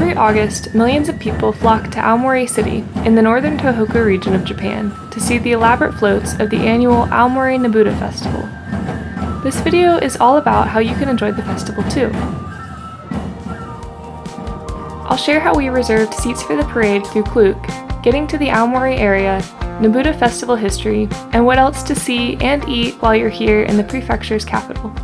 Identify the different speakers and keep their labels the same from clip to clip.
Speaker 1: Every August, millions of people flock to Aomori City in the northern Tohoku region of Japan to see the elaborate floats of the annual Aomori Nebuta Festival. This video is all about how you can enjoy the festival too. I'll share how we reserved seats for the parade through Klook, getting to the Aomori area, Nebuta Festival history, and what else to see and eat while you're here in the prefecture's capital.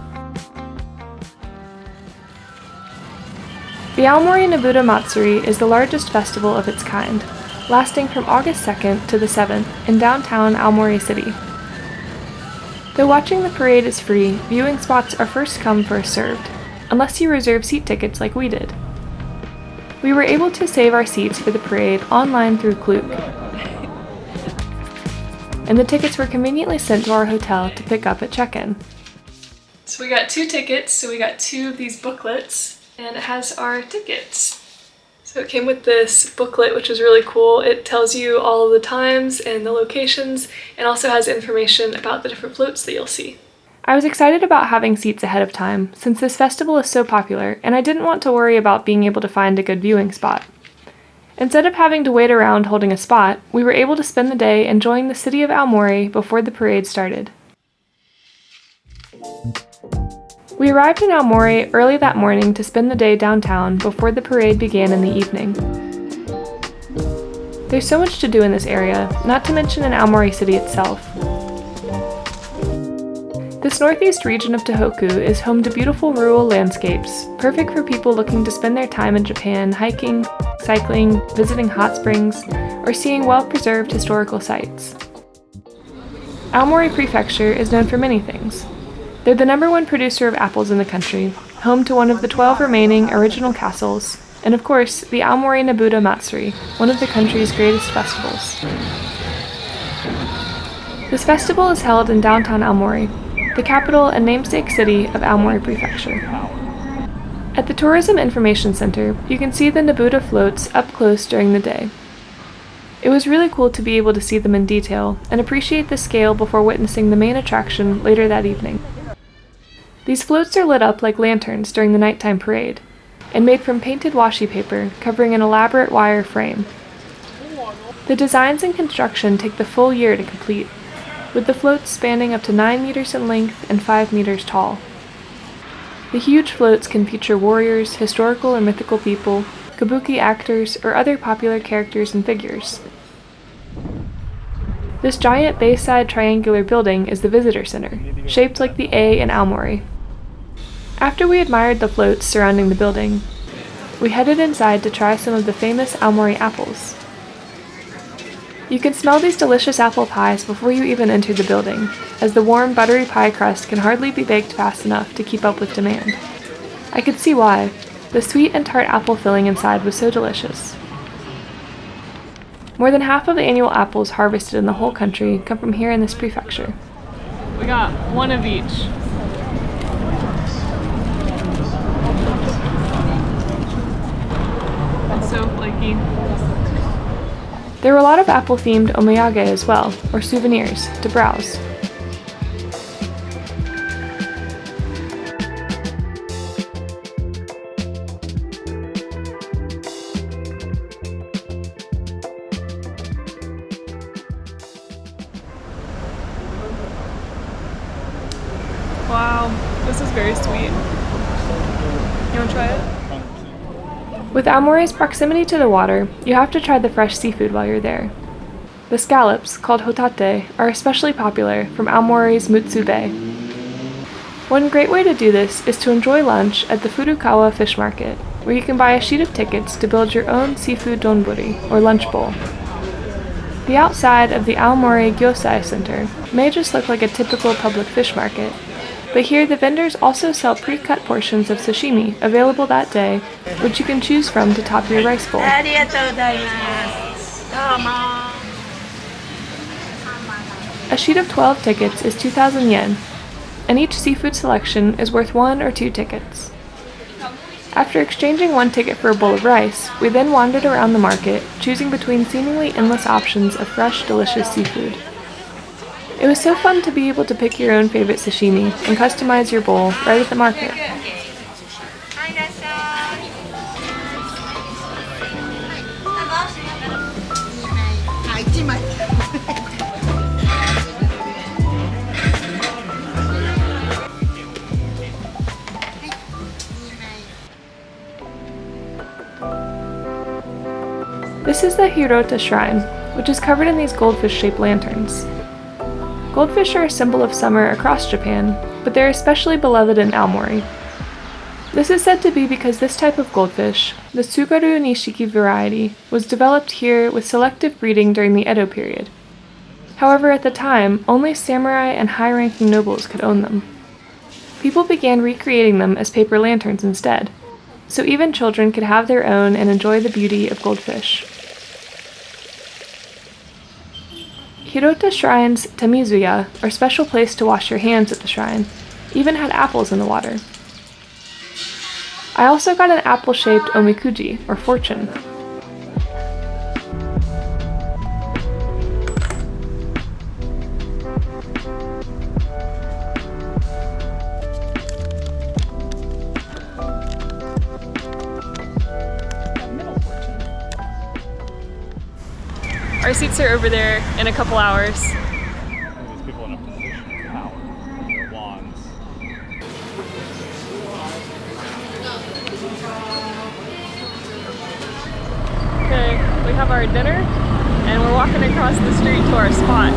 Speaker 1: The Aomori Nebuta Matsuri is the largest festival of its kind, lasting from August 2nd to the 7th in downtown Aomori City. Though watching the parade is free, viewing spots are first come first served, unless you reserve seat tickets like we did. We were able to save our seats for the parade online through Klook, and the tickets were conveniently sent to our hotel to pick up at check-in. So we got 2 tickets, so we got 2 of these booklets, and it has our tickets. So it came with this booklet, which is really cool. It tells you all of the times and the locations, and also has information about the different floats that you'll see. I was excited about having seats ahead of time, since this festival is so popular, and I didn't want to worry about being able to find a good viewing spot. Instead of having to wait around holding a spot, we were able to spend the day enjoying the city of Aomori before the parade started. We arrived in Aomori early that morning to spend the day downtown before the parade began in the evening. There's so much to do in this area, not to mention in Aomori City itself. This northeast region of Tohoku is home to beautiful rural landscapes, perfect for people looking to spend their time in Japan hiking, cycling, visiting hot springs, or seeing well-preserved historical sites. Aomori Prefecture is known for many things. They're the #1 producer of apples in the country, home to one of the 12 remaining original castles, and of course, the Aomori Nebuta Matsuri, one of the country's greatest festivals. This festival is held in downtown Aomori, the capital and namesake city of Aomori Prefecture. At the Tourism Information Center, you can see the Nebuta Floats up close during the day. It was really cool to be able to see them in detail and appreciate the scale before witnessing the main attraction later that evening. These floats are lit up like lanterns during the nighttime parade, and made from painted washi paper covering an elaborate wire frame. The designs and construction take the full year to complete, with the floats spanning up to 9 meters in length and 5 meters tall. The huge floats can feature warriors, historical or mythical people, kabuki actors, or other popular characters and figures. This giant bayside triangular building is the visitor center, shaped like the A in Aomori. After we admired the floats surrounding the building, we headed inside to try some of the famous Aomori apples. You can smell these delicious apple pies before you even enter the building, as the warm, buttery pie crust can hardly be baked fast enough to keep up with demand. I could see why. The sweet and tart apple filling inside was so delicious. More than half of the annual apples harvested in the whole country come from here in this prefecture. We got 1 of each. It's so flaky. There were a lot of apple-themed omiyage as well, or souvenirs, to browse. Wow, this is very sweet. You want to try it? With Aomori's proximity to the water, you have to try the fresh seafood while you're there. The scallops, called hotate, are especially popular from Aomori's Mutsu Bay. One great way to do this is to enjoy lunch at the Furukawa Fish Market, where you can buy a sheet of tickets to build your own seafood donburi, or lunch bowl. The outside of the Aomori Gyosai Center may just look like a typical public fish market, but here the vendors also sell pre-cut portions of sashimi available that day, which you can choose from to top your rice bowl. A sheet of 12 tickets is 2,000 yen, and each seafood selection is worth 1 or 2 tickets. After exchanging 1 ticket for a bowl of rice, we then wandered around the market, choosing between seemingly endless options of fresh, delicious seafood. It was so fun to be able to pick your own favorite sashimi and customize your bowl right at the market. This is the Hirota Shrine, which is covered in these goldfish-shaped lanterns. Goldfish are a symbol of summer across Japan, but they're especially beloved in Aomori. This is said to be because this type of goldfish, the Tsugaru Nishiki variety, was developed here with selective breeding during the Edo period. However, at the time, only samurai and high-ranking nobles could own them. People began recreating them as paper lanterns instead, so even children could have their own and enjoy the beauty of goldfish. Hirota Shrine's tamizuya, or special place to wash your hands at the shrine, even had apples in the water. I also got an apple-shaped omikuji, or fortune.
Speaker 2: Our seats are over there in a couple hours.
Speaker 3: There's people in a position of power with their wands.
Speaker 2: Okay, we have our dinner and we're walking across the street to our spot.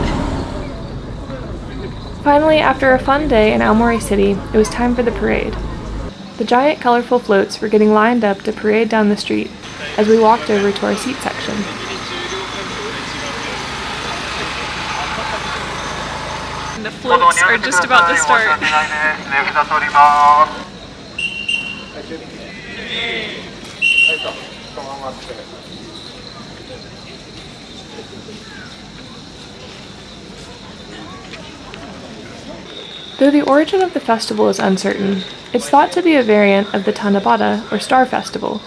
Speaker 1: Finally, after a fun day in Aomori City, it was time for the parade. The giant colorful floats were getting lined up to parade down the street as we walked over to our seat section.
Speaker 2: The floats are just about to start.
Speaker 1: Though the origin of the festival is uncertain, it's thought to be a variant of the Tanabata, or Star Festival,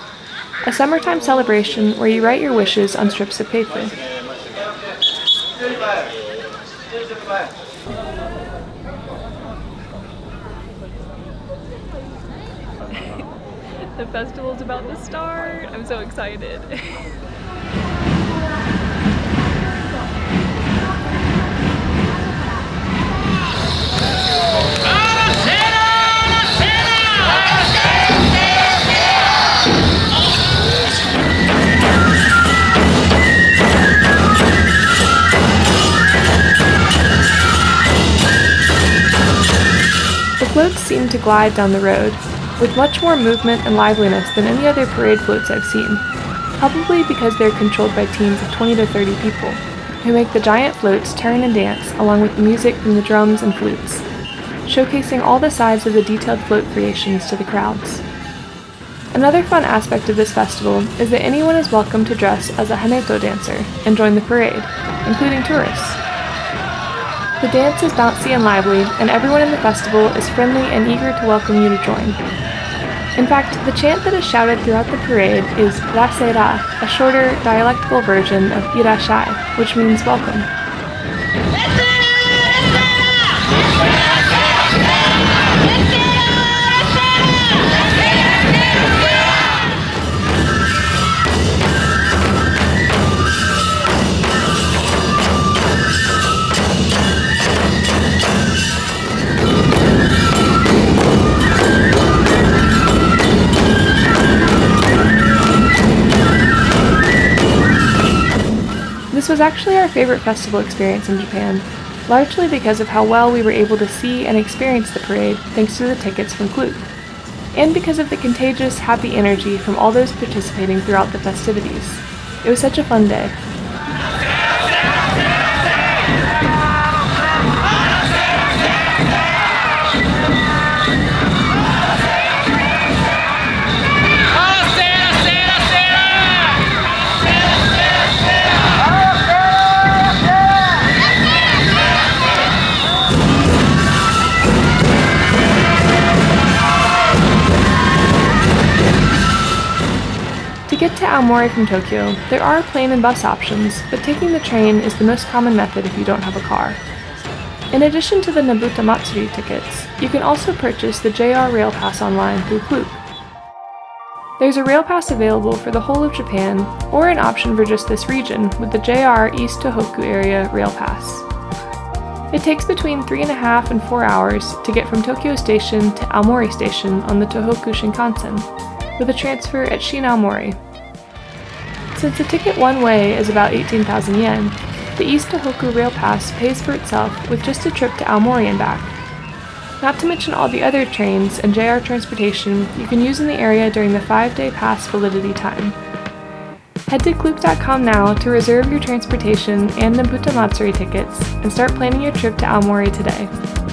Speaker 1: a summertime celebration where you write your wishes on strips of paper.
Speaker 2: The festival's about to start. I'm so excited.
Speaker 1: The floats seem to glide down the road, with much more movement and liveliness than any other parade floats I've seen, probably because they're controlled by teams of 20 to 30 people, who make the giant floats turn and dance along with the music from the drums and flutes, showcasing all the sides of the detailed float creations to the crowds. Another fun aspect of this festival is that anyone is welcome to dress as a haneto dancer and join the parade, including tourists. The dance is bouncy and lively, and everyone in the festival is friendly and eager to welcome you to join. In fact, the chant that is shouted throughout the parade is "Ra-se-ra," a shorter, dialectical version of "irashai," which means welcome. This was actually our favorite festival experience in Japan, largely because of how well we were able to see and experience the parade thanks to the tickets from Klook, and because of the contagious, happy energy from all those participating throughout the festivities. It was such a fun day. To get to Aomori from Tokyo, there are plane and bus options, but taking the train is the most common method if you don't have a car. In addition to the Nebuta Matsuri tickets, you can also purchase the JR Rail Pass online through Klook. There's a rail pass available for the whole of Japan, or an option for just this region with the JR East Tohoku Area Rail Pass. It takes between 3.5 and 4 hours to get from Tokyo Station to Aomori Station on the Tohoku Shinkansen, with a transfer at Shin Aomori. Since the ticket one way is about 18,000 yen, the East Tohoku Rail Pass pays for itself with just a trip to Aomori and back. Not to mention all the other trains and JR transportation you can use in the area during the 5-day pass validity time. Head to Klook.com now to reserve your transportation and Nebuta Matsuri tickets and start planning your trip to Aomori today.